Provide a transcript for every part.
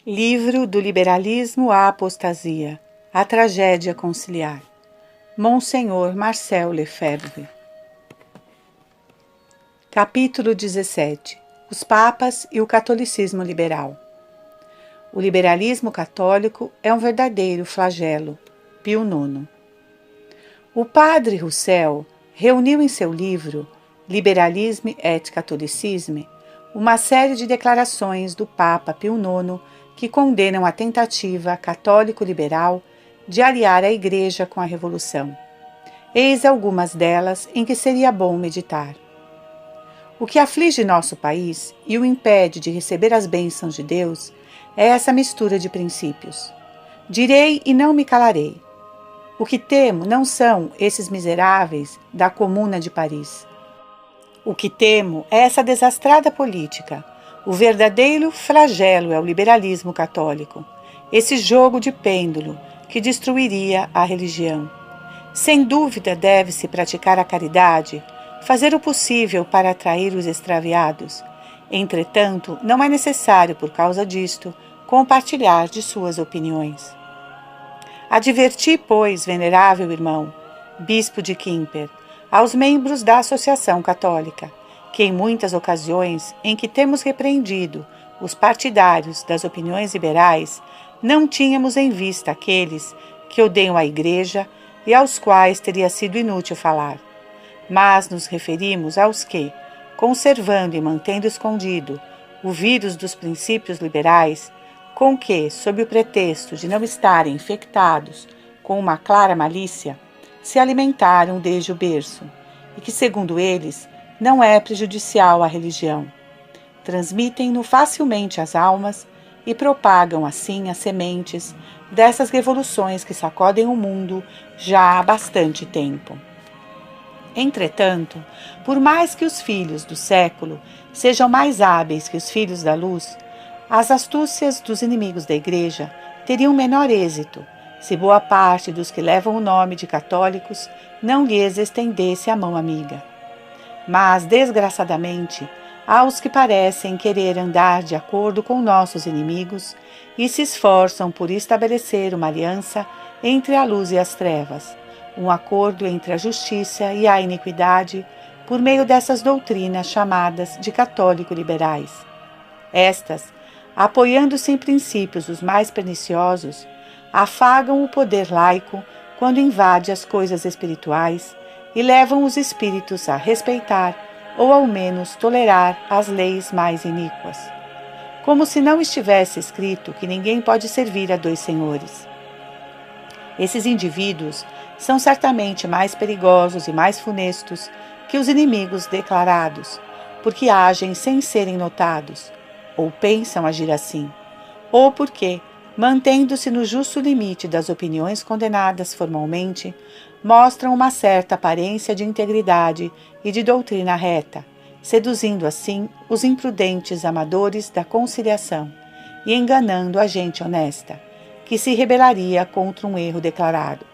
Livro do Liberalismo à Apostasia, a Tragédia Conciliar, Monsenhor Marcel Lefebvre. Capítulo 17. Os Papas e o Catolicismo Liberal. O liberalismo católico é um verdadeiro flagelo. Pio IX. O padre Roussel reuniu em seu livro Liberalisme et Catholicisme uma série de declarações do Papa Pio IX que condenam a tentativa católico-liberal de aliar a Igreja com a Revolução. Eis algumas delas em que seria bom meditar. O que aflige nosso país e o impede de receber as bênçãos de Deus é essa mistura de princípios. Direi e não me calarei. O que temo não são esses miseráveis da Comuna de Paris. O que temo é essa desastrada política. O verdadeiro flagelo é o liberalismo católico, esse jogo de pêndulo que destruiria a religião. Sem dúvida deve-se praticar a caridade, fazer o possível para atrair os extraviados. Entretanto, não é necessário, por causa disto, compartilhar de suas opiniões. Adverti, pois, venerável irmão, bispo de Quimper, aos membros da Associação Católica, que em muitas ocasiões em que temos repreendido os partidários das opiniões liberais, não tínhamos em vista aqueles que odeiam a Igreja e aos quais teria sido inútil falar. Mas nos referimos aos que, conservando e mantendo escondido o vírus dos princípios liberais, com que, sob o pretexto de não estarem infectados com uma clara malícia, se alimentaram desde o berço, e que, segundo eles, não é prejudicial à religião. Transmitem-no facilmente às almas e propagam assim as sementes dessas revoluções que sacodem o mundo já há bastante tempo. Entretanto, por mais que os filhos do século sejam mais hábeis que os filhos da luz, as astúcias dos inimigos da Igreja teriam menor êxito se boa parte dos que levam o nome de católicos não lhes estendesse a mão amiga. Mas, desgraçadamente, há os que parecem querer andar de acordo com nossos inimigos e se esforçam por estabelecer uma aliança entre a luz e as trevas, um acordo entre a justiça e a iniquidade por meio dessas doutrinas chamadas de católico-liberais. Estas, apoiando-se em princípios os mais perniciosos, afagam o poder laico quando invade as coisas espirituais e levam os espíritos a respeitar ou ao menos tolerar as leis mais iníquas. Como se não estivesse escrito que ninguém pode servir a dois senhores. Esses indivíduos são certamente mais perigosos e mais funestos que os inimigos declarados, porque agem sem serem notados, ou pensam agir assim, ou porque, mantendo-se no justo limite das opiniões condenadas formalmente, mostram uma certa aparência de integridade e de doutrina reta, seduzindo assim os imprudentes amadores da conciliação e enganando a gente honesta, que se rebelaria contra um erro declarado.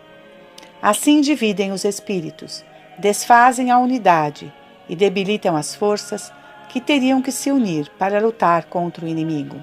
Assim dividem os espíritos, desfazem a unidade e debilitam as forças que teriam que se unir para lutar contra o inimigo.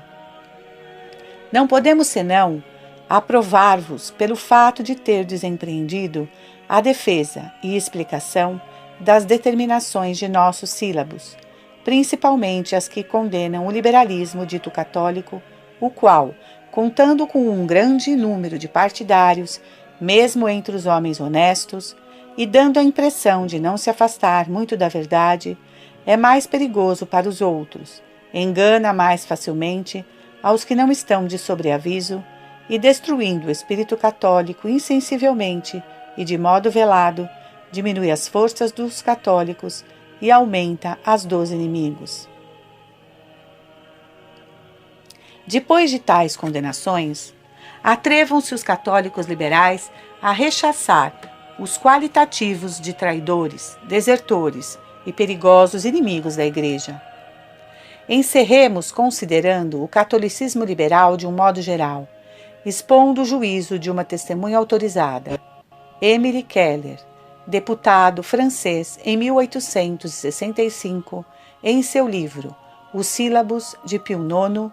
Não podemos senão aprovar-vos pelo fato de terdes empreendido a defesa e explicação das determinações de nossos sílabos, principalmente as que condenam o liberalismo dito católico, o qual, contando com um grande número de partidários, mesmo entre os homens honestos, e dando a impressão de não se afastar muito da verdade, é mais perigoso para os outros, engana mais facilmente aos que não estão de sobreaviso e, destruindo o espírito católico insensivelmente e de modo velado, diminui as forças dos católicos e aumenta as dos inimigos. Depois de tais condenações, atrevam-se os católicos liberais a rechaçar os qualitativos de traidores, desertores e perigosos inimigos da Igreja. Encerremos considerando o catolicismo liberal de um modo geral, expondo o juízo de uma testemunha autorizada. Émile Keller, deputado francês em 1865, em seu livro Os Sílabos de Pio IX,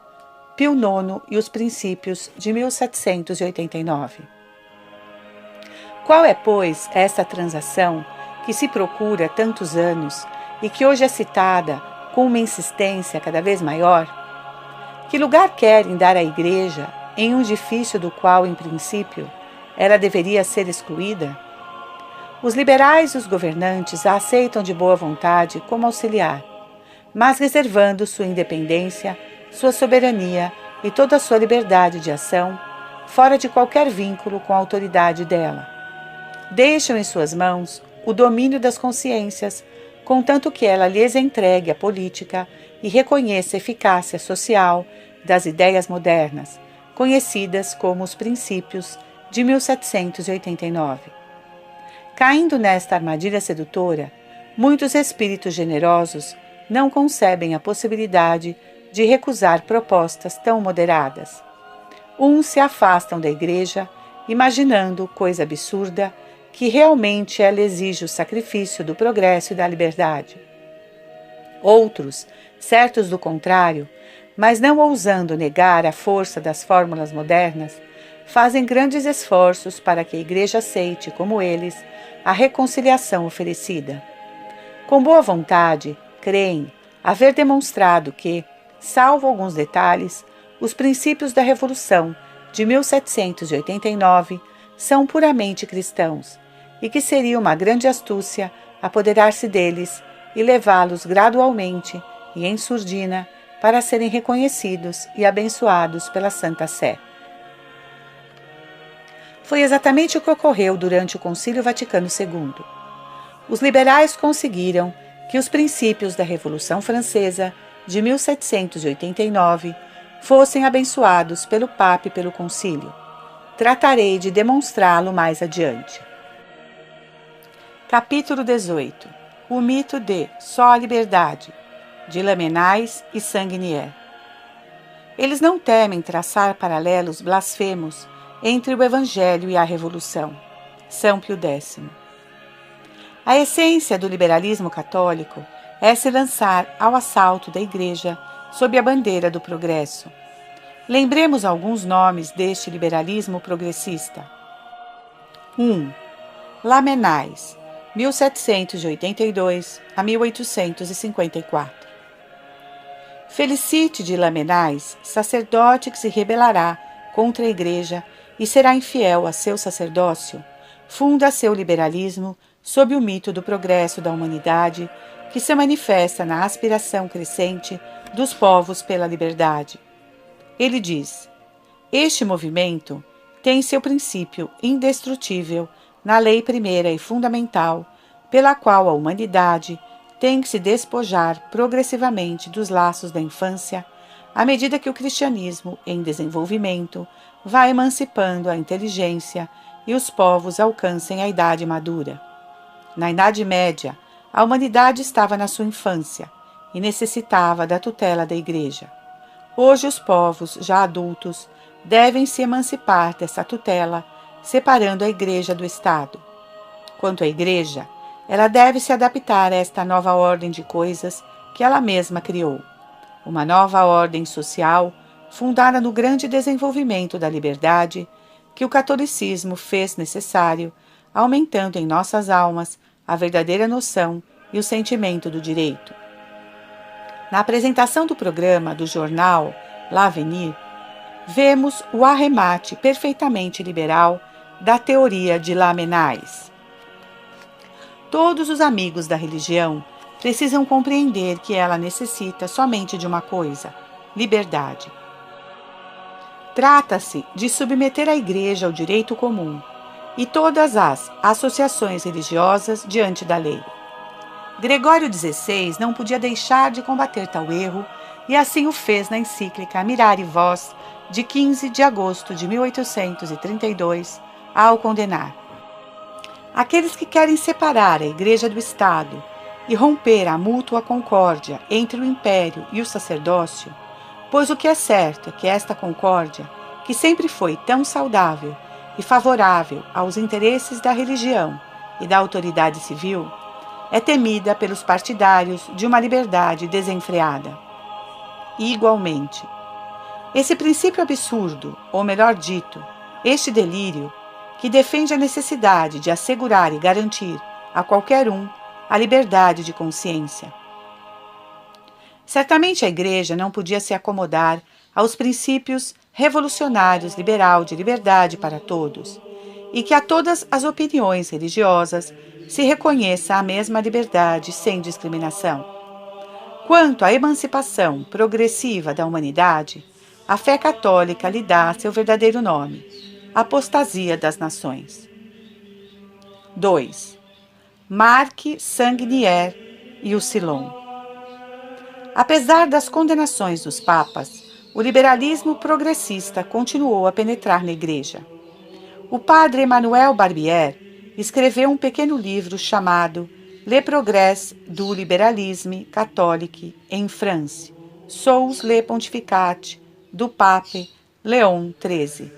Pio IX e os Princípios, de 1789. Qual é, pois, esta transação que se procura há tantos anos e que hoje é citada com uma insistência cada vez maior? Que lugar querem dar à Igreja em um edifício do qual, em princípio, ela deveria ser excluída? Os liberais e os governantes a aceitam de boa vontade como auxiliar, mas reservando sua independência, sua soberania e toda a sua liberdade de ação, fora de qualquer vínculo com a autoridade dela. Deixam em suas mãos o domínio das consciências, contanto que ela lhes entregue a política e reconheça a eficácia social das ideias modernas, conhecidas como os Princípios, de 1789. Caindo nesta armadilha sedutora, muitos espíritos generosos não concebem a possibilidade de recusar propostas tão moderadas. Uns se afastam da Igreja, imaginando, coisa absurda, que realmente ela exige o sacrifício do progresso e da liberdade. Outros, certos do contrário, mas não ousando negar a força das fórmulas modernas, fazem grandes esforços para que a Igreja aceite, como eles, a reconciliação oferecida. Com boa vontade, creem haver demonstrado que, salvo alguns detalhes, os princípios da Revolução de 1789 são puramente cristãos e que seria uma grande astúcia apoderar-se deles e levá-los gradualmente e em surdina para serem reconhecidos e abençoados pela Santa Sé. Foi exatamente o que ocorreu durante o Concílio Vaticano II. Os liberais conseguiram que os princípios da Revolução Francesa de 1789 fossem abençoados pelo Papa e pelo Concílio. Tratarei de demonstrá-lo mais adiante. Capítulo 18. O mito de Só a Liberdade, de Lamennais e Sanguinier. Eles não temem traçar paralelos blasfemos entre o Evangelho e a Revolução. São Pio X. A essência do liberalismo católico é se lançar ao assalto da Igreja sob a bandeira do progresso. Lembremos alguns nomes deste liberalismo progressista. 1. Lamennais, 1782 a 1854. Felicite de Lamennais, sacerdote que se rebelará contra a Igreja e será infiel a seu sacerdócio, funda seu liberalismo sob o mito do progresso da humanidade, que se manifesta na aspiração crescente dos povos pela liberdade. Ele diz: este movimento tem seu princípio indestrutível na lei primeira e fundamental, pela qual a humanidade tem que se despojar progressivamente dos laços da infância, à medida que o cristianismo, em desenvolvimento, vai emancipando a inteligência e os povos alcancem a idade madura. Na Idade Média, a humanidade estava na sua infância e necessitava da tutela da Igreja. Hoje os povos, já adultos, devem se emancipar dessa tutela, separando a Igreja do Estado. Quanto à Igreja, ela deve se adaptar a esta nova ordem de coisas que ela mesma criou. Uma nova ordem social fundada no grande desenvolvimento da liberdade que o catolicismo fez necessário, aumentando em nossas almas a verdadeira noção e o sentimento do direito. Na apresentação do programa do jornal L'Avenir, vemos o arremate perfeitamente liberal da teoria de Lamennais. Todos os amigos da religião precisam compreender que ela necessita somente de uma coisa: liberdade. Trata-se de submeter a Igreja ao direito comum e todas as associações religiosas diante da lei. Gregório XVI não podia deixar de combater tal erro e assim o fez na encíclica Mirari Vos, de 15 de agosto de 1832, ao condenar: aqueles que querem separar a Igreja do Estado e romper a mútua concórdia entre o império e o sacerdócio, pois o que é certo é que esta concórdia, que sempre foi tão saudável e favorável aos interesses da religião e da autoridade civil, é temida pelos partidários de uma liberdade desenfreada. Igualmente, Esse princípio absurdo, ou melhor dito, este delírio, que defende a necessidade de assegurar e garantir a qualquer um a liberdade de consciência. Certamente a Igreja não podia se acomodar aos princípios revolucionários liberal de liberdade para todos, e que a todas as opiniões religiosas se reconheça a mesma liberdade sem discriminação. Quanto à emancipação progressiva da humanidade, a fé católica lhe dá seu verdadeiro nome: apostasia das nações. 2. Marc Sanguinier e o Silon. Apesar das condenações dos papas, o liberalismo progressista continuou a penetrar na Igreja. O padre Emmanuel Barbier escreveu um pequeno livro chamado Le Progrès du Liberalisme Catholique en France, sous le pontificat do Pape Leon XIII.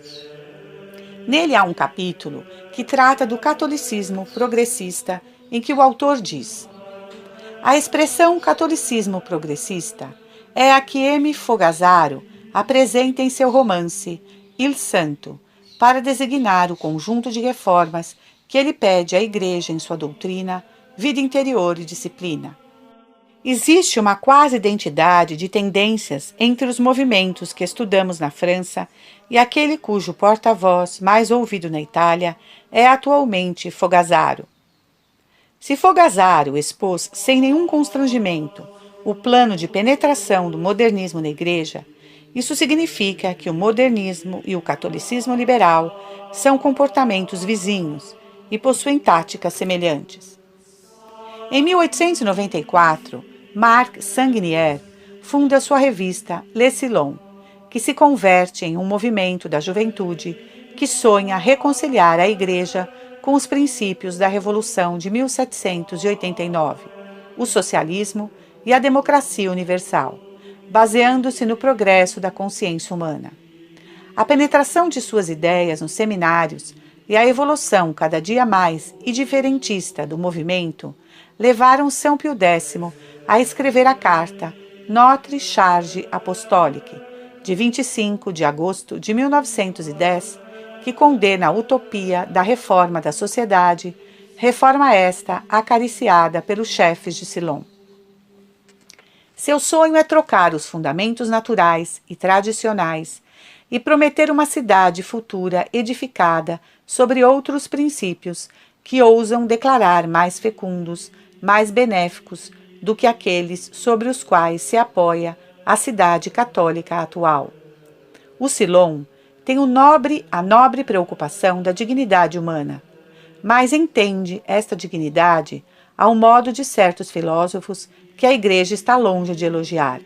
Nele há um capítulo que trata do catolicismo progressista, em que o autor diz: a expressão catolicismo progressista é a que M. Fogazzaro apresenta em seu romance Il Santo, para designar o conjunto de reformas que ele pede à Igreja em sua doutrina, vida interior e disciplina. Existe uma quase identidade de tendências entre os movimentos que estudamos na França e aquele cujo porta-voz mais ouvido na Itália é atualmente Fogazzaro. Se Fogazzaro expôs sem nenhum constrangimento o plano de penetração do modernismo na Igreja, isso significa que o modernismo e o catolicismo liberal são comportamentos vizinhos e possuem táticas semelhantes. Em 1894, Marc Sanguinier funda sua revista Le Silon, que se converte em um movimento da juventude que sonha reconciliar a Igreja com os princípios da Revolução de 1789, o socialismo e a democracia universal, baseando-se no progresso da consciência humana. A penetração de suas ideias nos seminários e a evolução cada dia mais indiferentista do movimento levaram São Pio X a escrever a carta Notre Charge Apostolique, de 25 de agosto de 1910, que condena a utopia da reforma da sociedade, reforma esta acariciada pelos chefes de Silon. Seu sonho é trocar os fundamentos naturais e tradicionais e prometer uma cidade futura edificada sobre outros princípios que ousam declarar mais fecundos, mais benéficos do que aqueles sobre os quais se apoia a cidade católica atual. O Silon tem a nobre preocupação da dignidade humana, mas entende esta dignidade ao modo de certos filósofos que a Igreja está longe de elogiar.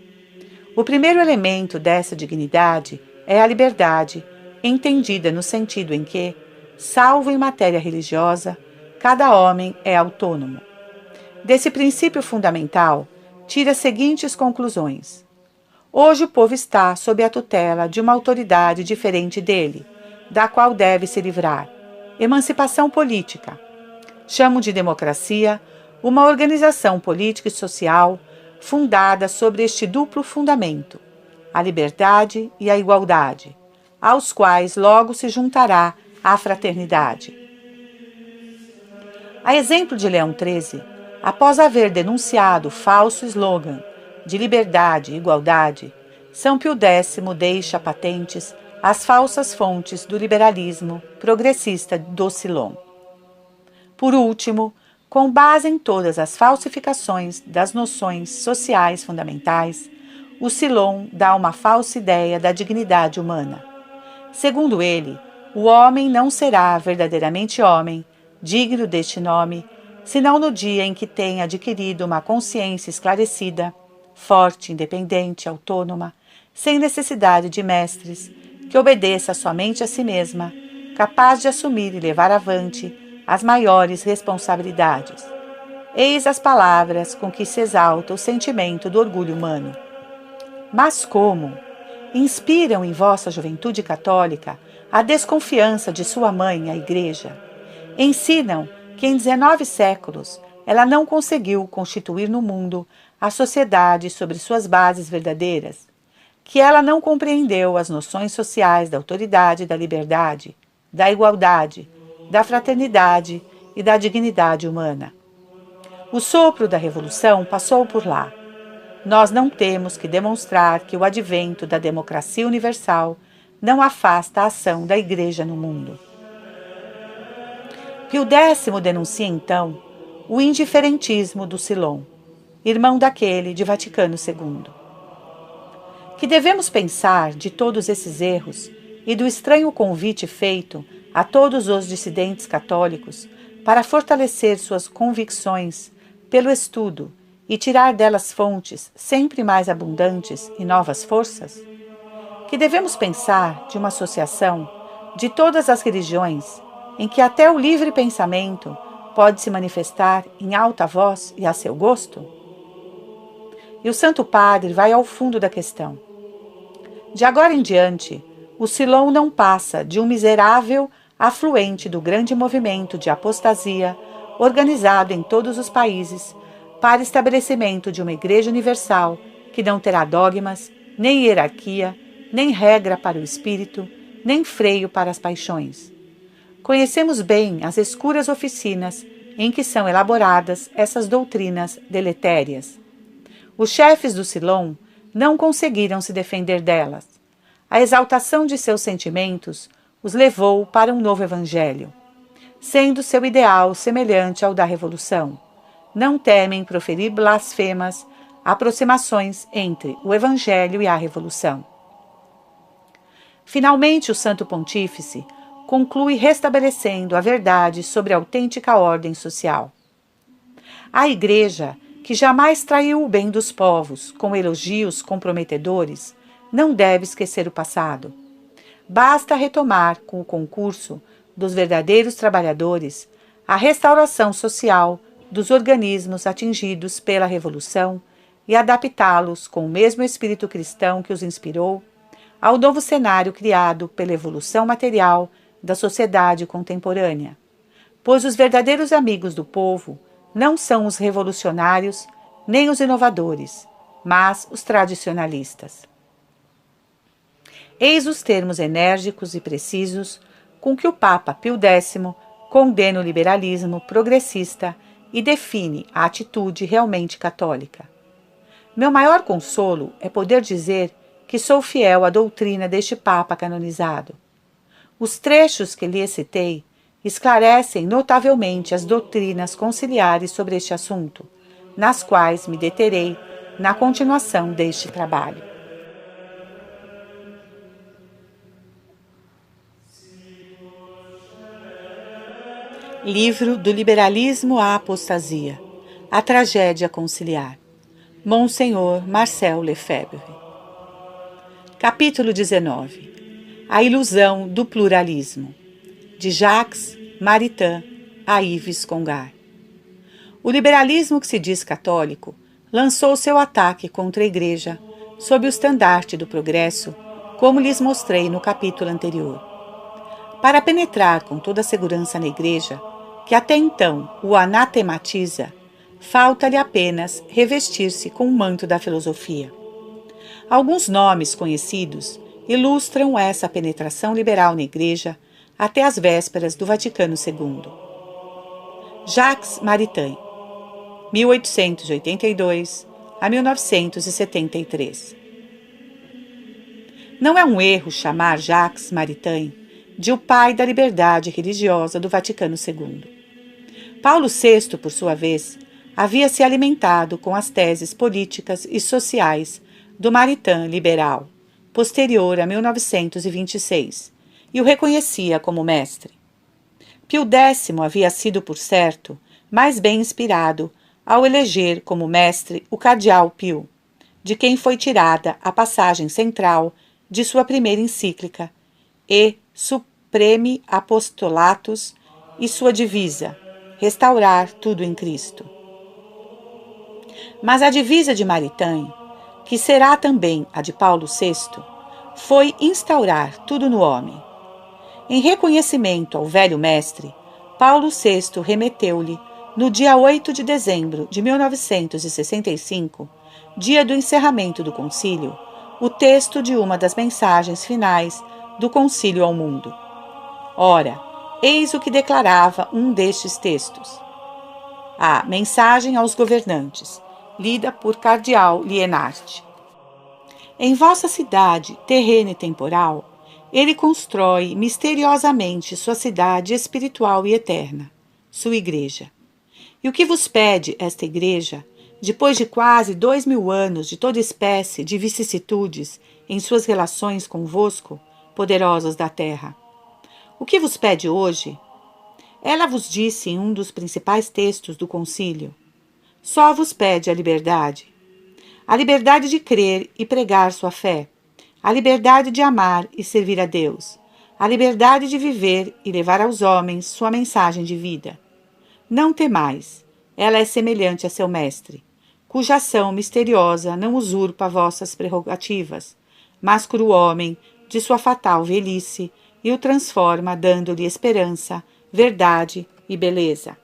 O primeiro elemento dessa dignidade é a liberdade, entendida no sentido em que, salvo em matéria religiosa, cada homem é autônomo. Desse princípio fundamental, tira as seguintes conclusões. Hoje o povo está sob a tutela de uma autoridade diferente dele, da qual deve se livrar. Emancipação política. Chamo de democracia uma organização política e social fundada sobre este duplo fundamento, a liberdade e a igualdade, aos quais logo se juntará a fraternidade. A exemplo de Leão XIII, após haver denunciado o falso slogan de liberdade e igualdade, São Pio X deixa patentes as falsas fontes do liberalismo progressista do Silon. Por último, com base em todas as falsificações das noções sociais fundamentais, o Silon dá uma falsa ideia da dignidade humana. Segundo ele, o homem não será verdadeiramente homem, digno deste nome, senão no dia em que tenha adquirido uma consciência esclarecida, forte, independente, autônoma, sem necessidade de mestres, que obedeça somente a si mesma, capaz de assumir e levar avante as maiores responsabilidades. Eis as palavras com que se exalta o sentimento do orgulho humano. Mas como? Inspiram em vossa juventude católica a desconfiança de sua mãe, a Igreja. Ensinam que em 19 séculos ela não conseguiu constituir no mundo a sociedade sobre suas bases verdadeiras. que ela não compreendeu as noções sociais da autoridade, da liberdade, da igualdade, da fraternidade e da dignidade humana. O sopro da revolução passou por lá. Nós não temos que demonstrar que o advento da democracia universal não afasta a ação da Igreja no mundo. Pio X denuncia, então, o indiferentismo do Silon, irmão daquele de Vaticano II. Que devemos pensar de todos esses erros e do estranho convite feito a todos os dissidentes católicos para fortalecer suas convicções pelo estudo e tirar delas fontes sempre mais abundantes e novas forças? Que devemos pensar de uma associação de todas as religiões em que até o livre pensamento pode se manifestar em alta voz e a seu gosto? E o Santo Padre vai ao fundo da questão. De agora em diante, o Silon não passa de um miserável afluente do grande movimento de apostasia organizado em todos os países para estabelecimento de uma Igreja Universal que não terá dogmas, nem hierarquia, nem regra para o espírito, nem freio para as paixões. Conhecemos bem as escuras oficinas em que são elaboradas essas doutrinas deletérias. Os chefes do Silon não conseguiram se defender delas. A exaltação de seus sentimentos os levou para um novo evangelho. Sendo seu ideal semelhante ao da Revolução, não temem proferir blasfemas aproximações entre o evangelho e a Revolução. Finalmente, o Santo Pontífice conclui restabelecendo a verdade sobre a autêntica ordem social. A Igreja, que jamais traiu o bem dos povos com elogios comprometedores, não deve esquecer o passado. Basta retomar, com o concurso dos verdadeiros trabalhadores, a restauração social dos organismos atingidos pela Revolução e adaptá-los com o mesmo espírito cristão que os inspirou ao novo cenário criado pela evolução material da sociedade contemporânea. Pois os verdadeiros amigos do povo não são os revolucionários nem os inovadores, mas os tradicionalistas. Eis os termos enérgicos e precisos com que o Papa Pio X condena o liberalismo progressista e define a atitude realmente católica. Meu maior consolo é poder dizer que sou fiel à doutrina deste Papa canonizado. Os trechos que lhe citei esclarecem notavelmente as doutrinas conciliares sobre este assunto, nas quais me deterei na continuação deste trabalho. Livro do Liberalismo à Apostasia. A Tragédia Conciliar. Monsenhor Marcel Lefebvre. Capítulo 19. A Ilusão do Pluralismo. De Jacques Maritain a Yves Congar. O liberalismo que se diz católico lançou seu ataque contra a Igreja sob o estandarte do progresso, como lhes mostrei no capítulo anterior. Para penetrar com toda a segurança na Igreja, que até então o anatematiza, falta-lhe apenas revestir-se com o manto da filosofia. Alguns nomes conhecidos ilustram essa penetração liberal na Igreja até as vésperas do Vaticano II. Jacques Maritain, 1882 a 1973. Não é um erro chamar Jacques Maritain de o pai da liberdade religiosa do Vaticano II. Paulo VI, por sua vez, havia se alimentado com as teses políticas e sociais do Maritain liberal, posterior a 1926, e o reconhecia como mestre. Pio X havia sido, por certo, mais bem inspirado ao eleger como mestre o cardeal Pio, de quem foi tirada a passagem central de sua primeira encíclica, E Supremi Apostolatus, e sua divisa, restaurar tudo em Cristo. Mas a divisa de Maritain, que será também a de Paulo VI, foi instaurar tudo no homem. Em reconhecimento ao velho mestre, Paulo VI remeteu-lhe, no dia 8 de dezembro de 1965, dia do encerramento do concílio, o texto de uma das mensagens finais do Concílio ao Mundo. Ora, eis o que declarava um destes textos. A Mensagem aos Governantes, lida por Cardeal Lienard. Em vossa cidade, terrena e temporal, ele constrói misteriosamente sua cidade espiritual e eterna, sua igreja. E o que vos pede esta igreja, depois de quase 2000 anos de toda espécie de vicissitudes em suas relações convosco, poderosos da terra? O que vos pede hoje? Ela vos disse em um dos principais textos do concílio: só vos pede a liberdade de crer e pregar sua fé, a liberdade de amar e servir a Deus, a liberdade de viver e levar aos homens sua mensagem de vida. Não temais, ela é semelhante a seu mestre, cuja ação misteriosa não usurpa vossas prerrogativas, mas cura o homem de sua fatal velhice e o transforma, dando-lhe esperança, verdade e beleza.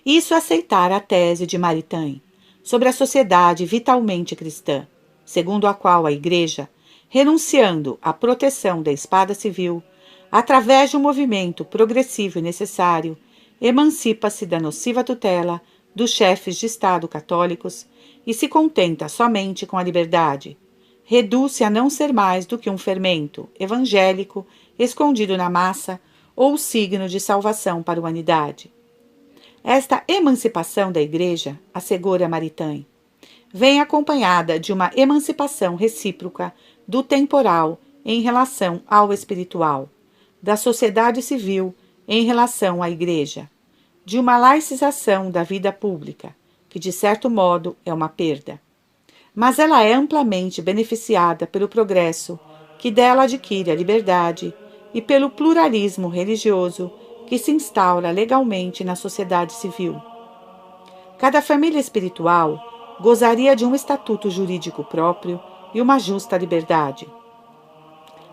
Isso é aceitar a tese de Maritain sobre a sociedade vitalmente cristã, segundo a qual a Igreja, renunciando à proteção da espada civil, através de um movimento progressivo e necessário, emancipa-se da nociva tutela dos chefes de Estado católicos e se contenta somente com a liberdade. Reduz-se a não ser mais do que um fermento evangélico escondido na massa ou signo de salvação para a humanidade. Esta emancipação da Igreja, assegura Maritain, vem acompanhada de uma emancipação recíproca do temporal em relação ao espiritual, da sociedade civil em relação à Igreja, de uma laicização da vida pública, que de certo modo é uma perda. Mas ela é amplamente beneficiada pelo progresso que dela adquire a liberdade e pelo pluralismo religioso que se instaura legalmente na sociedade civil. Cada família espiritual gozaria de um estatuto jurídico próprio e uma justa liberdade.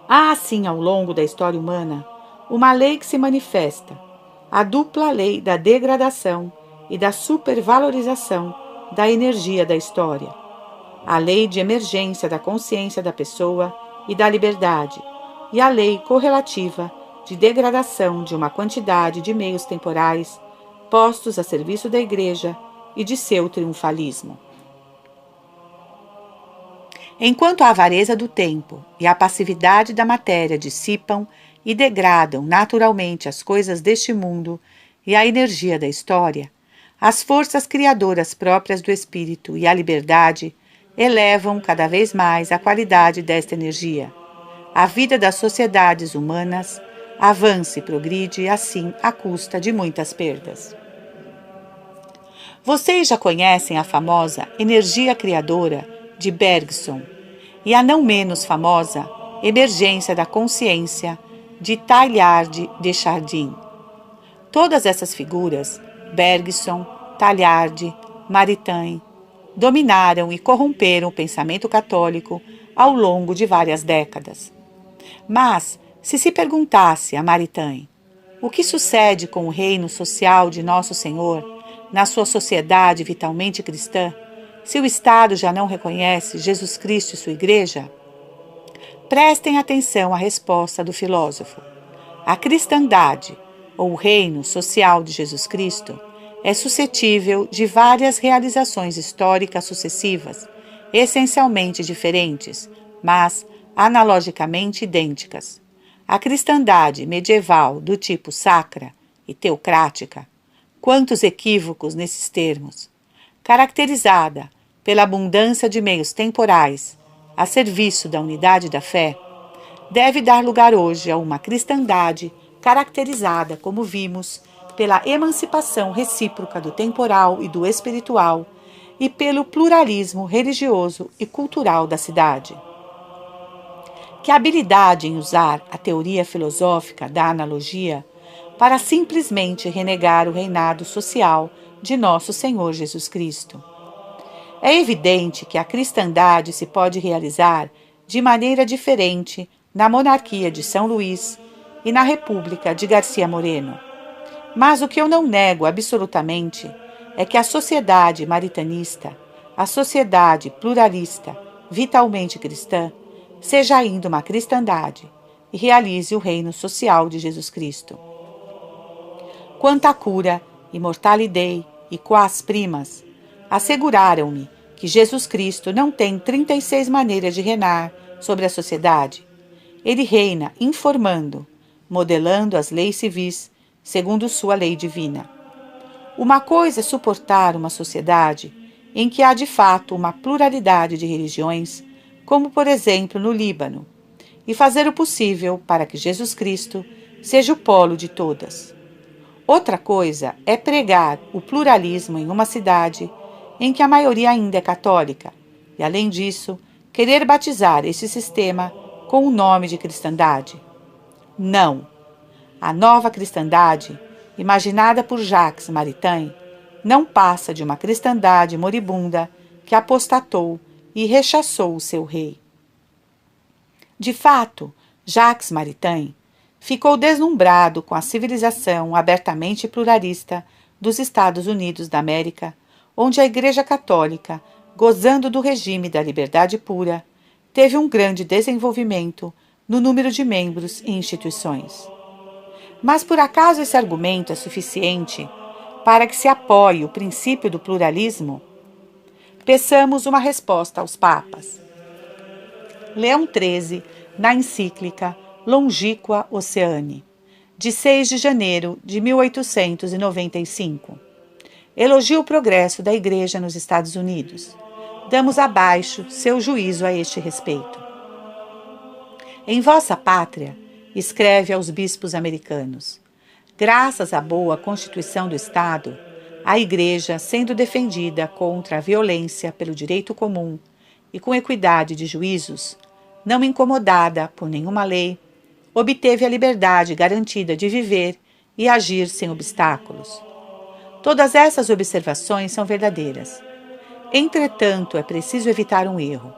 Há, assim, ao longo da história humana, uma lei que se manifesta, a dupla lei da degradação e da supervalorização da energia da história, a lei de emergência da consciência da pessoa e da liberdade, e a lei correlativa de degradação de uma quantidade de meios temporais postos a serviço da Igreja e de seu triunfalismo. Enquanto a avareza do tempo e a passividade da matéria dissipam e degradam naturalmente as coisas deste mundo e a energia da história, as forças criadoras próprias do espírito e a liberdade elevam cada vez mais a qualidade desta energia. A vida das sociedades humanas avança e progride assim à custa de muitas perdas. Vocês já conhecem a famosa energia criadora de Bergson e a não menos famosa emergência da consciência de Teilhard de Chardin. Todas essas figuras, Bergson, Teilhard, Maritain, dominaram e corromperam o pensamento católico ao longo de várias décadas. Mas, se perguntasse a Maritain o que sucede com o reino social de Nosso Senhor na sua sociedade vitalmente cristã, se o Estado já não reconhece Jesus Cristo e sua Igreja? Prestem atenção à resposta do filósofo. A cristandade, ou o reino social de Jesus Cristo, é suscetível de várias realizações históricas sucessivas, essencialmente diferentes, mas analogicamente idênticas. A cristandade medieval do tipo sacra e teocrática, quantos equívocos nesses termos, caracterizada pela abundância de meios temporais a serviço da unidade da fé, deve dar lugar hoje a uma cristandade caracterizada, como vimos, pela emancipação recíproca do temporal e do espiritual e pelo pluralismo religioso e cultural da cidade. Que habilidade em usar a teoria filosófica da analogia para simplesmente renegar o reinado social de Nosso Senhor Jesus Cristo. É evidente que a cristandade se pode realizar de maneira diferente na monarquia de São Luís e na República de Garcia Moreno. Mas o que eu não nego absolutamente é que a sociedade maritanista, a sociedade pluralista vitalmente cristã, seja ainda uma cristandade e realize o reino social de Jesus Cristo. Quanto à cura, imortalidade e quas primas, asseguraram-me que Jesus Cristo não tem 36 maneiras de reinar sobre a sociedade. Ele reina informando, modelando as leis civis segundo sua lei divina. Uma coisa é suportar uma sociedade em que há de fato uma pluralidade de religiões, como por exemplo no Líbano, e fazer o possível para que Jesus Cristo seja o polo de todas. Outra coisa é pregar o pluralismo em uma cidade em que a maioria ainda é católica, e além disso, querer batizar esse sistema com o nome de cristandade. Não! A nova cristandade, imaginada por Jacques Maritain, não passa de uma cristandade moribunda que apostatou e rechaçou o seu rei. De fato, Jacques Maritain ficou deslumbrado com a civilização abertamente pluralista dos Estados Unidos da América, onde a Igreja Católica, gozando do regime da liberdade pura, teve um grande desenvolvimento no número de membros e instituições. Mas por acaso esse argumento é suficiente para que se apoie o princípio do pluralismo? Peçamos uma resposta aos papas. Leão XIII, na encíclica Longiqua Oceani, de 6 de janeiro de 1895, elogia o progresso da Igreja nos Estados Unidos. Damos abaixo seu juízo a este respeito. Em vossa pátria, escreve aos bispos americanos, graças à boa Constituição do Estado, a Igreja, sendo defendida contra a violência pelo direito comum e com equidade de juízos, não incomodada por nenhuma lei, obteve a liberdade garantida de viver e agir sem obstáculos. Todas essas observações são verdadeiras. Entretanto, é preciso evitar um erro,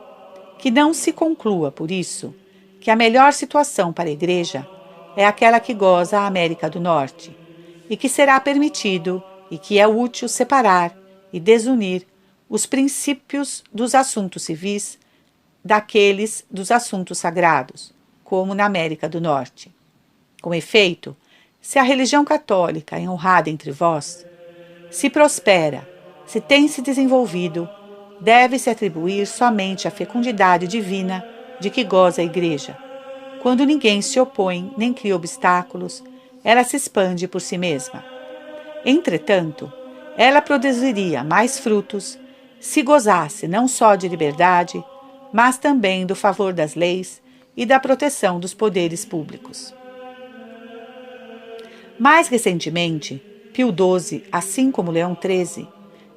que não se conclua, por isso, que a melhor situação para a Igreja é aquela que goza a América do Norte, e que será permitido e que é útil separar e desunir os princípios dos assuntos civis daqueles dos assuntos sagrados, como na América do Norte. Com efeito, se a religião católica é honrada entre vós, se prospera, se tem se desenvolvido, deve-se atribuir somente à fecundidade divina de que goza a Igreja. Quando ninguém se opõe nem cria obstáculos, ela se expande por si mesma. Entretanto, ela produziria mais frutos se gozasse não só de liberdade, mas também do favor das leis e da proteção dos poderes públicos. Mais recentemente, Pio XII, assim como Leão XIII,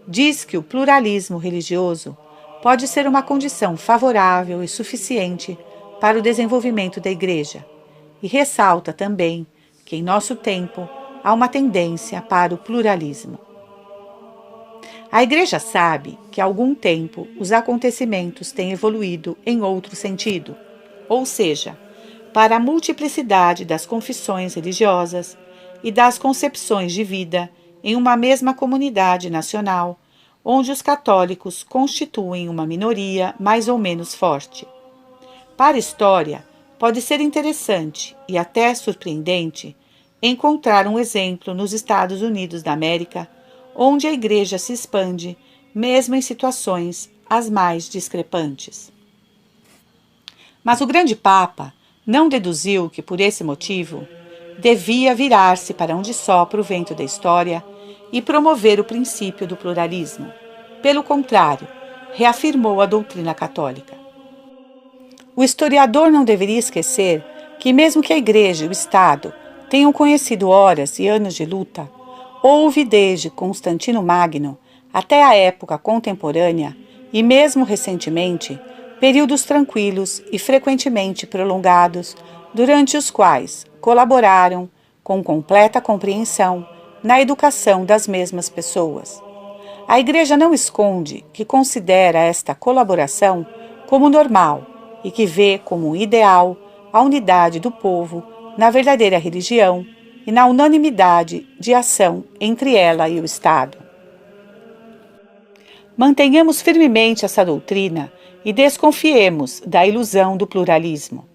diz que o pluralismo religioso pode ser uma condição favorável e suficiente para o desenvolvimento da Igreja, e ressalta também que, em nosso tempo, há uma tendência para o pluralismo. A Igreja sabe que há algum tempo os acontecimentos têm evoluído em outro sentido, ou seja, para a multiplicidade das confissões religiosas e das concepções de vida em uma mesma comunidade nacional, onde os católicos constituem uma minoria mais ou menos forte. Para a história, pode ser interessante e até surpreendente encontrar um exemplo nos Estados Unidos da América, onde a Igreja se expande, mesmo em situações as mais discrepantes. Mas o grande Papa não deduziu que, por esse motivo, devia virar-se para onde sopra o vento da história e promover o princípio do pluralismo. Pelo contrário, reafirmou a doutrina católica. O historiador não deveria esquecer que, mesmo que a Igreja e o Estado tenham conhecido horas e anos de luta, houve desde Constantino Magno até a época contemporânea, e mesmo recentemente, períodos tranquilos e frequentemente prolongados, durante os quais colaboraram com completa compreensão na educação das mesmas pessoas. A Igreja não esconde que considera esta colaboração como normal e que vê como um ideal a unidade do povo na verdadeira religião e na unanimidade de ação entre ela e o Estado. Mantenhamos firmemente essa doutrina e desconfiemos da ilusão do pluralismo.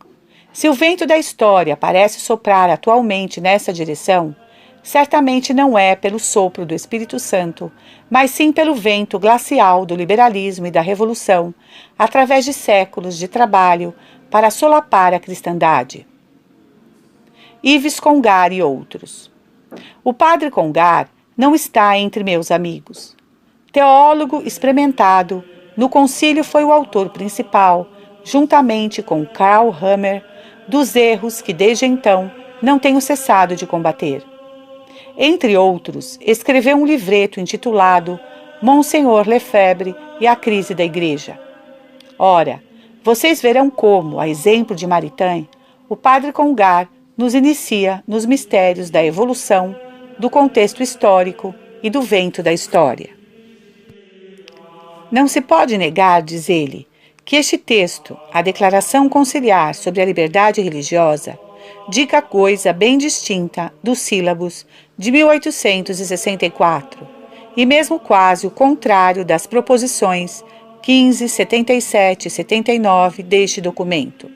Se o vento da história parece soprar atualmente nessa direção, certamente não é pelo sopro do Espírito Santo, mas sim pelo vento glacial do liberalismo e da revolução, através de séculos de trabalho para solapar a cristandade. Yves Congar e outros. O padre Congar não está entre meus amigos. Teólogo experimentado, no concílio foi o autor principal, juntamente com Karl Hammer, dos erros que desde então não tenho cessado de combater. Entre outros, escreveu um livreto intitulado Monsenhor Lefebvre e a Crise da Igreja. Ora, vocês verão como, a exemplo de Maritain, o padre Congar nos inicia nos mistérios da evolução, do contexto histórico e do vento da história. Não se pode negar, diz ele, que este texto, a Declaração Conciliar sobre a Liberdade Religiosa, diga coisa bem distinta dos sílabos de 1864, e mesmo quase o contrário das proposições 15, 77 e 79 deste documento.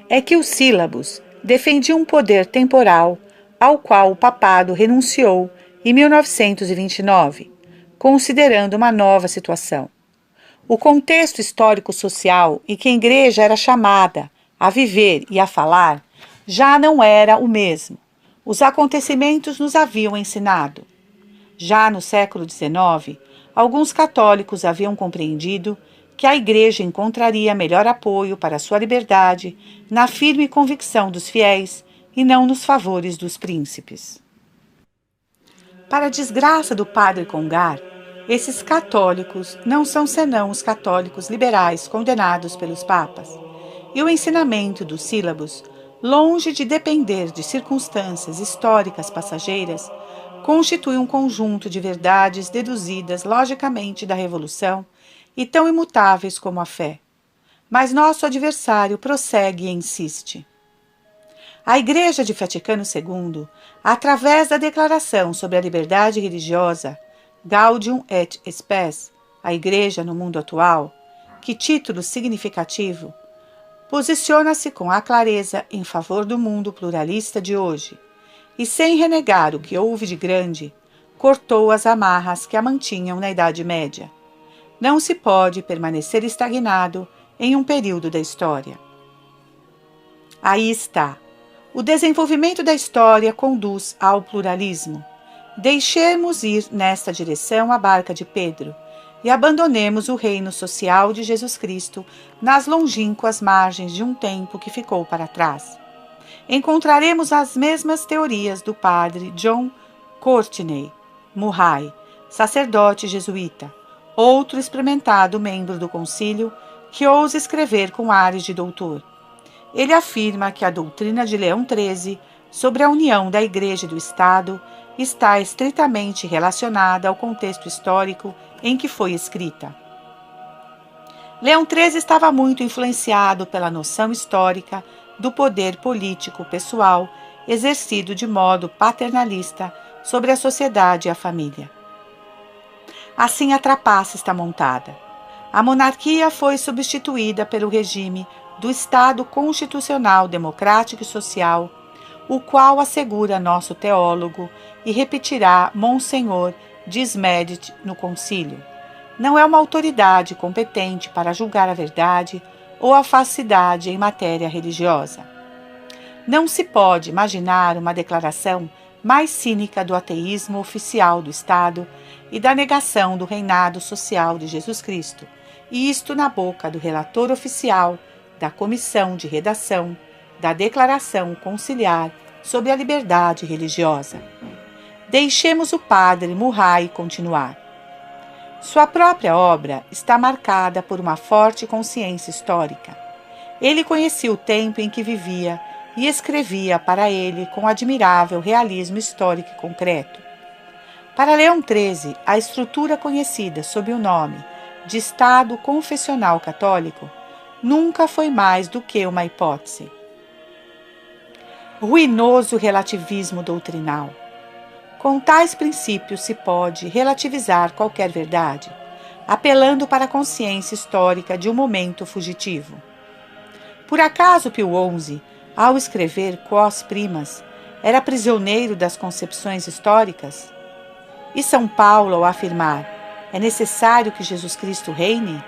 É que os sílabos defendiam um poder temporal ao qual o papado renunciou em 1929, considerando uma nova situação. O contexto histórico-social em que a Igreja era chamada a viver e a falar já não era o mesmo. Os acontecimentos nos haviam ensinado. Já no século XIX, alguns católicos haviam compreendido que a Igreja encontraria melhor apoio para sua liberdade na firme convicção dos fiéis e não nos favores dos príncipes. Para a desgraça do padre Congar, esses católicos não são senão os católicos liberais condenados pelos papas, e o ensinamento dos sílabos, longe de depender de circunstâncias históricas passageiras, constitui um conjunto de verdades deduzidas logicamente da Revolução e tão imutáveis como a fé. Mas nosso adversário prossegue e insiste. A Igreja de Vaticano II, através da Declaração sobre a Liberdade Religiosa, Gaudium et Spes, a Igreja no mundo atual, que título significativo, posiciona-se com a clareza em favor do mundo pluralista de hoje e, sem renegar o que houve de grande, cortou as amarras que a mantinham na Idade Média. Não se pode permanecer estagnado em um período da história. Aí está. O desenvolvimento da história conduz ao pluralismo. Deixemos ir nesta direção a barca de Pedro e abandonemos o reino social de Jesus Cristo nas longínquas margens de um tempo que ficou para trás. Encontraremos as mesmas teorias do padre John Courtney Murray, sacerdote jesuíta, outro experimentado membro do concílio que ousa escrever com ares de doutor. Ele afirma que a doutrina de Leão XIII sobre a união da Igreja e do Estado está estritamente relacionada ao contexto histórico em que foi escrita. Leão XIII estava muito influenciado pela noção histórica do poder político pessoal exercido de modo paternalista sobre a sociedade e a família. Assim a trapaça está montada. A monarquia foi substituída pelo regime do Estado constitucional, democrático e social, o qual assegura nosso teólogo e repetirá Monsenhor Dismedit no concílio. Não é uma autoridade competente para julgar a verdade ou a falsidade em matéria religiosa. Não se pode imaginar uma declaração mais cínica do ateísmo oficial do Estado e da negação do reinado social de Jesus Cristo, e isto na boca do relator oficial da Comissão de Redação da Declaração Conciliar sobre a Liberdade Religiosa. Deixemos o padre Murray continuar. Sua própria obra está marcada por uma forte consciência histórica. Ele conhecia o tempo em que vivia e escrevia para ele com admirável realismo histórico e concreto. Para Leão XIII, a estrutura conhecida sob o nome de Estado Confessional Católico nunca foi mais do que uma hipótese. Ruinoso relativismo doutrinal. Com tais princípios se pode relativizar qualquer verdade, apelando para a consciência histórica de um momento fugitivo. Por acaso Pio XI, ao escrever Quos Primas, era prisioneiro das concepções históricas? E São Paulo, ao afirmar: é necessário que Jesus Cristo reine?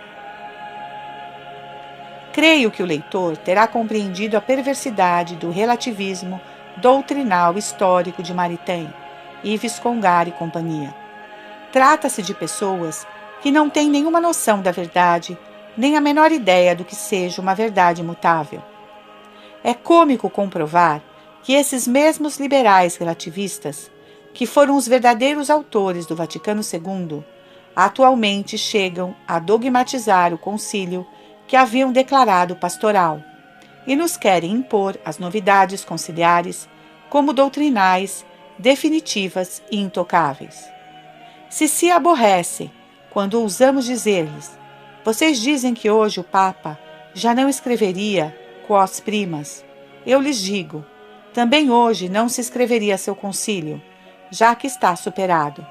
Creio que o leitor terá compreendido a perversidade do relativismo doutrinal histórico de Maritain, Yves Congar e companhia. Trata-se de pessoas que não têm nenhuma noção da verdade, nem a menor ideia do que seja uma verdade imutável. É cômico comprovar que esses mesmos liberais relativistas, que foram os verdadeiros autores do Vaticano II, atualmente chegam a dogmatizar o concílio que haviam declarado pastoral e nos querem impor as novidades conciliares como doutrinais, definitivas e intocáveis. Se aborrecem quando ousamos dizer-lhes: vocês dizem que hoje o Papa já não escreveria Quos Primas. Eu lhes digo, também hoje não se escreveria seu concílio, já que está superado.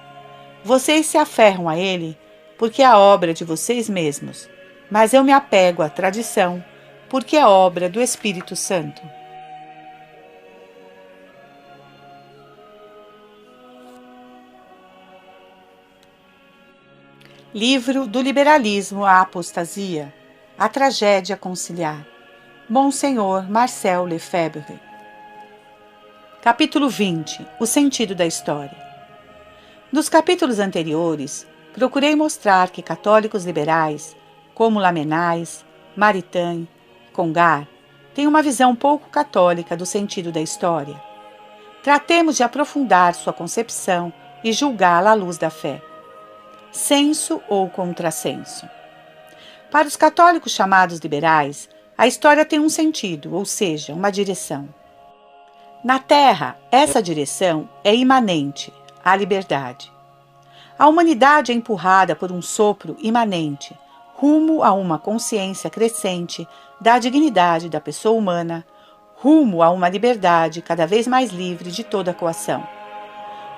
Vocês se aferram a ele porque é a obra de vocês mesmos, mas eu me apego à tradição porque é obra do Espírito Santo. Livro do Liberalismo à Apostasia, A Tragédia Conciliar, Monsenhor Marcel Lefebvre. Capítulo 20. O sentido da história. Nos capítulos anteriores, procurei mostrar que católicos liberais, como Lamennais, Maritain, Congar, têm uma visão pouco católica do sentido da história. Tratemos de aprofundar sua concepção e julgá-la à luz da fé. Senso ou contrassenso. Para os católicos chamados liberais, a história tem um sentido, ou seja, uma direção. Na Terra, essa direção é imanente, a liberdade. A humanidade é empurrada por um sopro imanente, rumo a uma consciência crescente da dignidade da pessoa humana, rumo a uma liberdade cada vez mais livre de toda coação.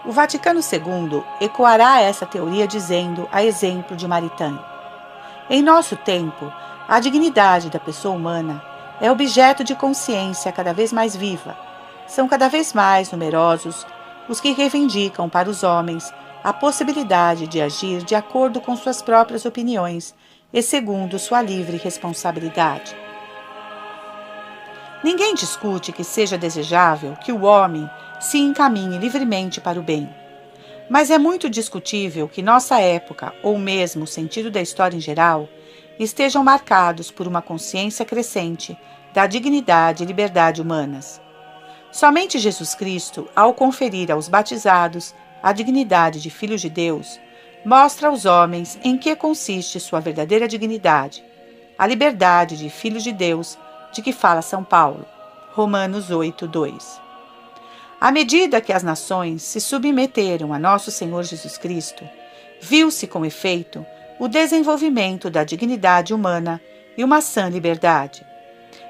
O Vaticano II ecoará essa teoria dizendo, a exemplo de Maritain: em nosso tempo, a dignidade da pessoa humana é objeto de consciência cada vez mais viva. São cada vez mais numerosos os que reivindicam para os homens a possibilidade de agir de acordo com suas próprias opiniões e segundo sua livre responsabilidade. Ninguém discute que seja desejável que o homem se encaminhe livremente para o bem. Mas é muito discutível que nossa época, ou mesmo o sentido da história em geral, estejam marcados por uma consciência crescente da dignidade e liberdade humanas. Somente Jesus Cristo, ao conferir aos batizados a dignidade de filhos de Deus, mostra aos homens em que consiste sua verdadeira dignidade, a liberdade de filhos de Deus de que fala São Paulo, Romanos 8:2. À medida que as nações se submeteram a nosso Senhor Jesus Cristo, viu-se com efeito o desenvolvimento da dignidade humana e uma sã liberdade.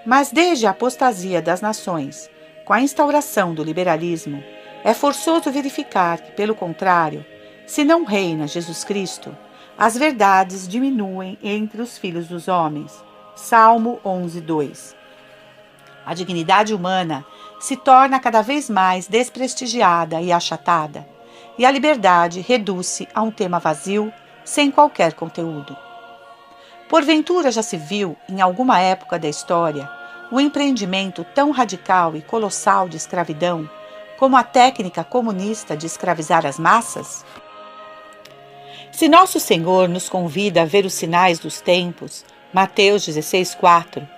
Mas desde a apostasia das nações, com a instauração do liberalismo, é forçoso verificar que, pelo contrário, se não reina Jesus Cristo, as verdades diminuem entre os filhos dos homens. Salmo 11:2. A dignidade humana se torna cada vez mais desprestigiada e achatada, e a liberdade reduz-se a um tema vazio, sem qualquer conteúdo. Porventura já se viu, em alguma época da história, um empreendimento tão radical e colossal de escravidão como a técnica comunista de escravizar as massas? Se nosso Senhor nos convida a ver os sinais dos tempos, Mateus 16:4,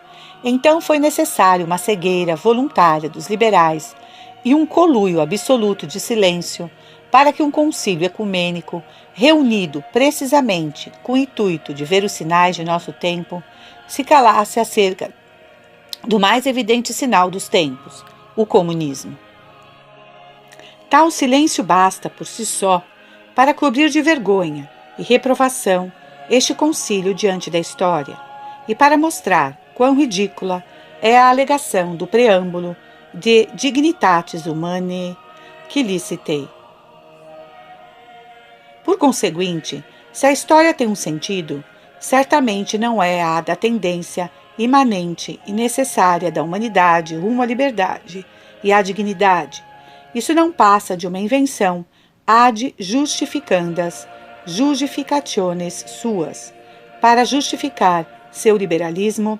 então foi necessário uma cegueira voluntária dos liberais e um conluio absoluto de silêncio para que um concílio ecumênico, reunido precisamente com o intuito de ver os sinais de nosso tempo, se calasse acerca do mais evidente sinal dos tempos, o comunismo. Tal silêncio basta, por si só, para cobrir de vergonha e reprovação este concílio diante da história, e para mostrar quão ridícula é a alegação do preâmbulo de Dignitatis Humanae que lhe citei. Por conseguinte, Se a história tem um sentido, certamente não é a da tendência imanente e necessária da humanidade rumo à liberdade e à dignidade. Isso não passa de uma invenção ad justificandas, justificationes suas, para justificar seu liberalismo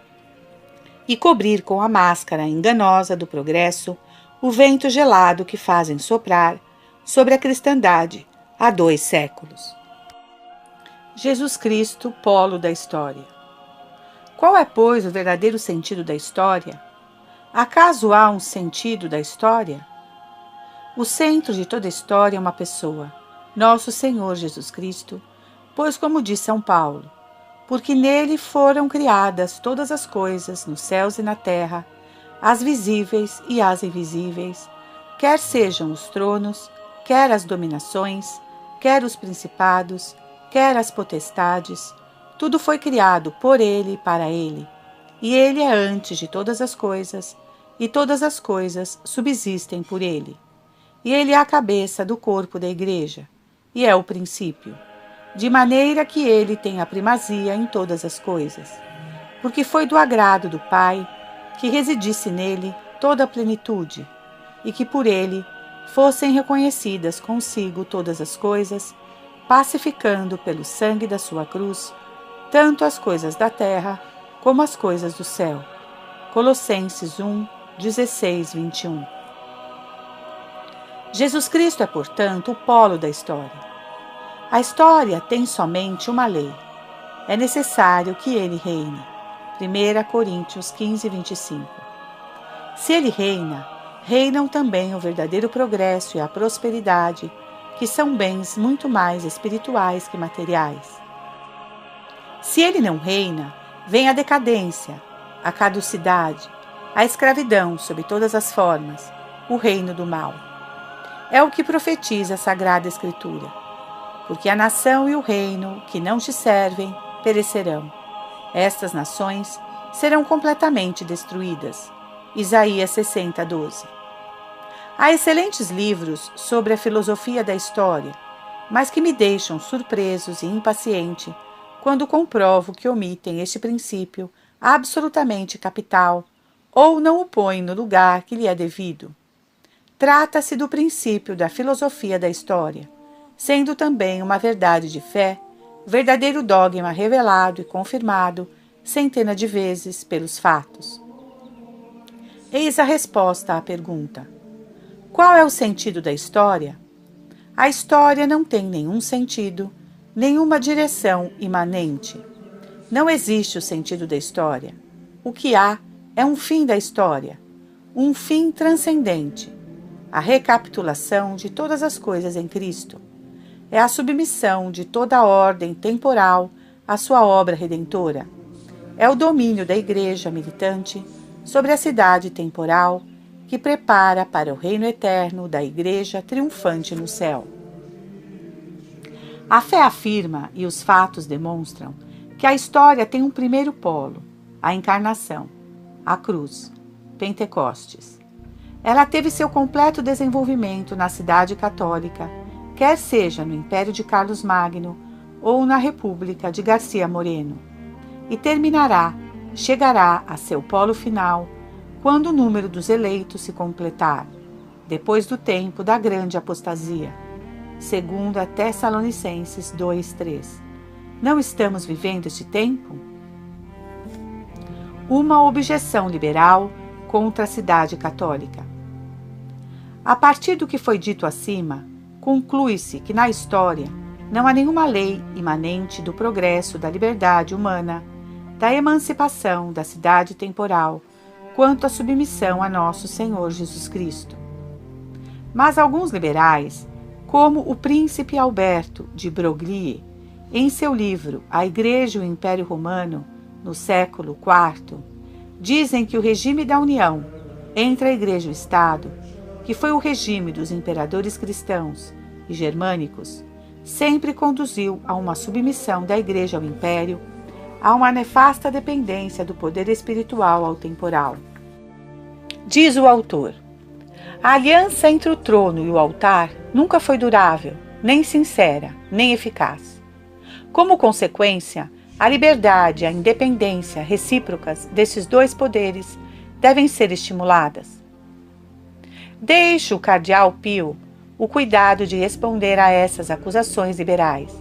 e cobrir com a máscara enganosa do progresso o vento gelado que fazem soprar sobre a cristandade há 2 séculos. Jesus Cristo, polo da história. Qual é, pois, o verdadeiro sentido da história? Acaso há um sentido da história? O centro de toda a história é uma pessoa, nosso Senhor Jesus Cristo, pois, como diz São Paulo, porque nele foram criadas todas as coisas, nos céus e na terra, as visíveis e as invisíveis, quer sejam os tronos, quer as dominações, quer os principados, quer as potestades, tudo foi criado por ele e para ele, e ele é antes de todas as coisas, e todas as coisas subsistem por ele. E ele é a cabeça do corpo da igreja, e é o princípio, de maneira que ele tem a primazia em todas as coisas, porque foi do agrado do Pai que residisse nele toda a plenitude, e que por ele fossem reconhecidas consigo todas as coisas, pacificando pelo sangue da sua cruz tanto as coisas da terra como as coisas do céu. Colossenses 1, 16, 21. Jesus Cristo é, portanto, o polo da história. A história tem somente uma lei. É necessário que ele reine. 1 Coríntios 15, 25. Se ele reina, reinam também o verdadeiro progresso e a prosperidade, que são bens muito mais espirituais que materiais. Se ele não reina, vem a decadência, a caducidade, a escravidão sob todas as formas, o reino do mal. É o que profetiza a Sagrada Escritura. Porque a nação e o reino que não te servem perecerão. Estas nações serão completamente destruídas. Isaías 60, 12. Há excelentes livros sobre a filosofia da história, mas que me deixam surpresos e impaciente quando comprovo que omitem este princípio absolutamente capital ou não o põem no lugar que lhe é devido. Trata-se do princípio da filosofia da história, sendo também uma verdade de fé, verdadeiro dogma revelado e confirmado centenas de vezes pelos fatos. Eis a resposta à pergunta: qual é o sentido da história? A história não tem nenhum sentido, nenhuma direção imanente. Não existe o sentido da história. O que há é um fim da história, um fim transcendente, a recapitulação de todas as coisas em Cristo. É a submissão de toda a ordem temporal à sua obra redentora. É o domínio da Igreja militante sobre a cidade temporal que prepara para o reino eterno da Igreja triunfante no céu. A fé afirma e os fatos demonstram que a história tem um primeiro polo, a encarnação, a cruz, Pentecostes. Ela teve seu completo desenvolvimento na cidade católica, quer seja no Império de Carlos Magno ou na República de Garcia Moreno, e chegará a seu polo final, quando o número dos eleitos se completar, depois do tempo da grande apostasia. 2 Tessalonicenses 2:3. Não estamos vivendo este tempo? Uma objeção liberal contra a cidade católica. A partir do que foi dito acima, conclui-se que na história não há nenhuma lei imanente do progresso da liberdade humana, da emancipação da cidade temporal, quanto à submissão a nosso Senhor Jesus Cristo. Mas alguns liberais, como o príncipe Alberto de Broglie, em seu livro A Igreja e o Império Romano, no século IV, dizem que o regime da união entre a Igreja e o Estado, que foi o regime dos imperadores cristãos e germânicos, sempre conduziu a uma submissão da Igreja ao Império, a uma nefasta dependência do poder espiritual ao temporal. Diz o autor: a aliança entre o trono e o altar nunca foi durável, nem sincera, nem eficaz. Como consequência, a liberdade e a independência recíprocas desses dois poderes devem ser estimuladas. Deixe o cardeal Pio o cuidado de responder a essas acusações liberais.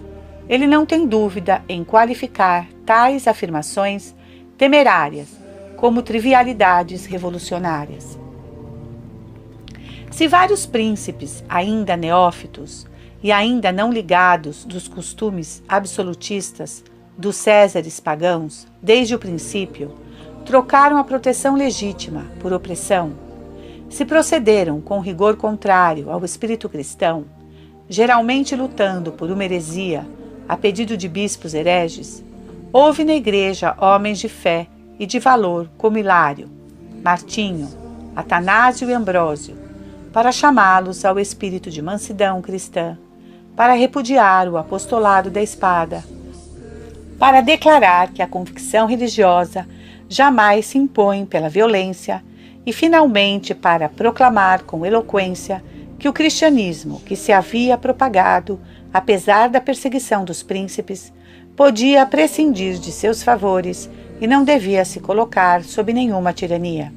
Ele não tem dúvida em qualificar tais afirmações temerárias como trivialidades revolucionárias. Se vários príncipes, ainda neófitos e ainda não ligados dos costumes absolutistas dos Césares pagãos, desde o princípio, trocaram a proteção legítima por opressão, se procederam com rigor contrário ao espírito cristão, geralmente lutando por uma heresia a pedido de bispos hereges, houve na Igreja homens de fé e de valor como Hilário, Martinho, Atanásio e Ambrósio, para chamá-los ao espírito de mansidão cristã, para repudiar o apostolado da espada, para declarar que a convicção religiosa jamais se impõe pela violência e, finalmente, para proclamar com eloquência que o cristianismo, que se havia propagado apesar da perseguição dos príncipes, podia prescindir de seus favores e não devia se colocar sob nenhuma tirania.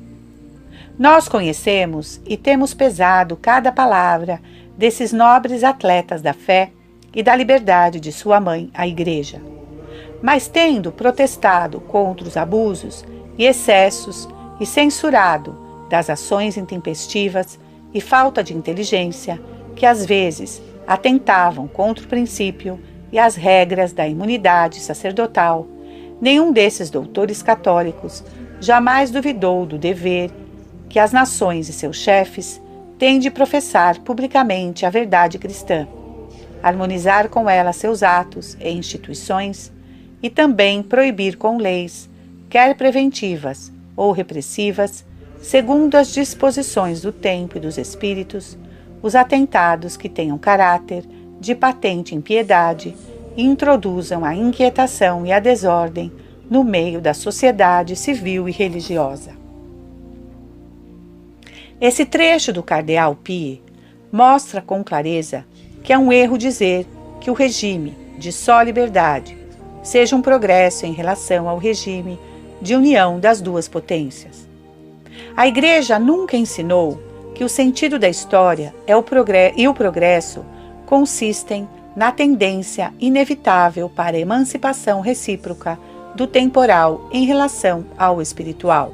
Nós conhecemos e temos pesado cada palavra desses nobres atletas da fé e da liberdade de sua mãe, a Igreja. Mas tendo protestado contra os abusos e excessos e censurado das ações intempestivas e falta de inteligência que às vezes atentavam contra o princípio e as regras da imunidade sacerdotal, nenhum desses doutores católicos jamais duvidou do dever que as nações e seus chefes têm de professar publicamente a verdade cristã, harmonizar com ela seus atos e instituições e também proibir com leis, quer preventivas ou repressivas, segundo as disposições do tempo e dos espíritos, os atentados que tenham caráter de patente impiedade e introduzam a inquietação e a desordem no meio da sociedade civil e religiosa. Esse trecho do cardeal Pio mostra com clareza que é um erro dizer que o regime de só liberdade seja um progresso em relação ao regime de união das duas potências. A Igreja nunca ensinou que o sentido da história e o progresso consistem na tendência inevitável para a emancipação recíproca do temporal em relação ao espiritual.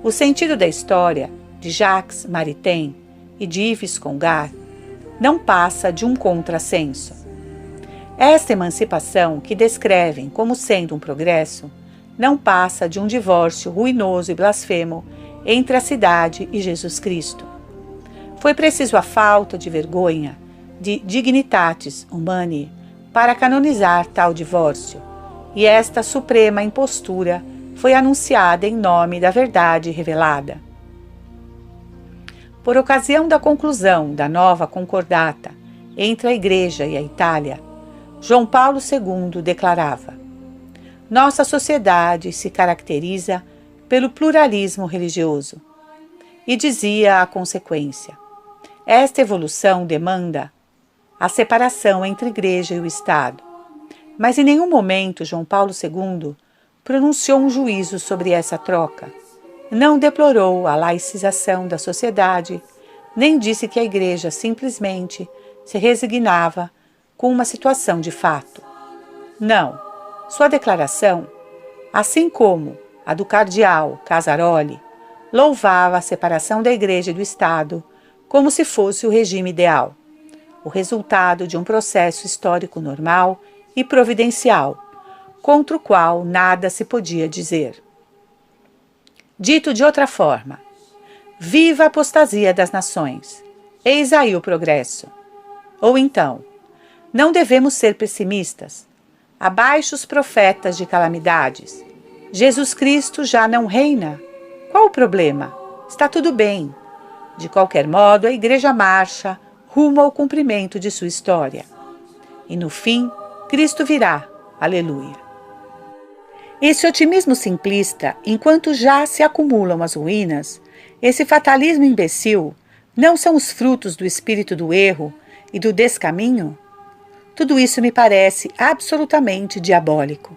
O sentido da história, de Jacques Maritain e de Yves Congar, não passa de um contrassenso. Esta emancipação, que descrevem como sendo um progresso, não passa de um divórcio ruinoso e blasfemo entre a cidade e Jesus Cristo. Foi preciso a falta de vergonha, de dignitatis humanae, para canonizar tal divórcio, e esta suprema impostura foi anunciada em nome da verdade revelada. Por ocasião da conclusão da nova concordata entre a Igreja e a Itália, João Paulo II declarava: nossa sociedade se caracteriza pelo pluralismo religioso. E dizia a consequência: esta evolução demanda a separação entre a Igreja e o Estado. Mas em nenhum momento João Paulo II pronunciou um juízo sobre essa troca. Não deplorou a laicização da sociedade, nem disse que a Igreja simplesmente se resignava com uma situação de fato. Não, sua declaração, assim como a do cardeal Casaroli, louvava a separação da Igreja e do Estado como se fosse o regime ideal, o resultado de um processo histórico normal e providencial, contra o qual nada se podia dizer. Dito de outra forma, viva a apostasia das nações, eis aí o progresso. Ou então, não devemos ser pessimistas, abaixo os profetas de calamidades. Jesus Cristo já não reina? Qual o problema? Está tudo bem. De qualquer modo, a Igreja marcha rumo ao cumprimento de sua história. E no fim, Cristo virá. Aleluia. Esse otimismo simplista, enquanto já se acumulam as ruínas, esse fatalismo imbecil, não são os frutos do espírito do erro e do descaminho? Tudo isso me parece absolutamente diabólico.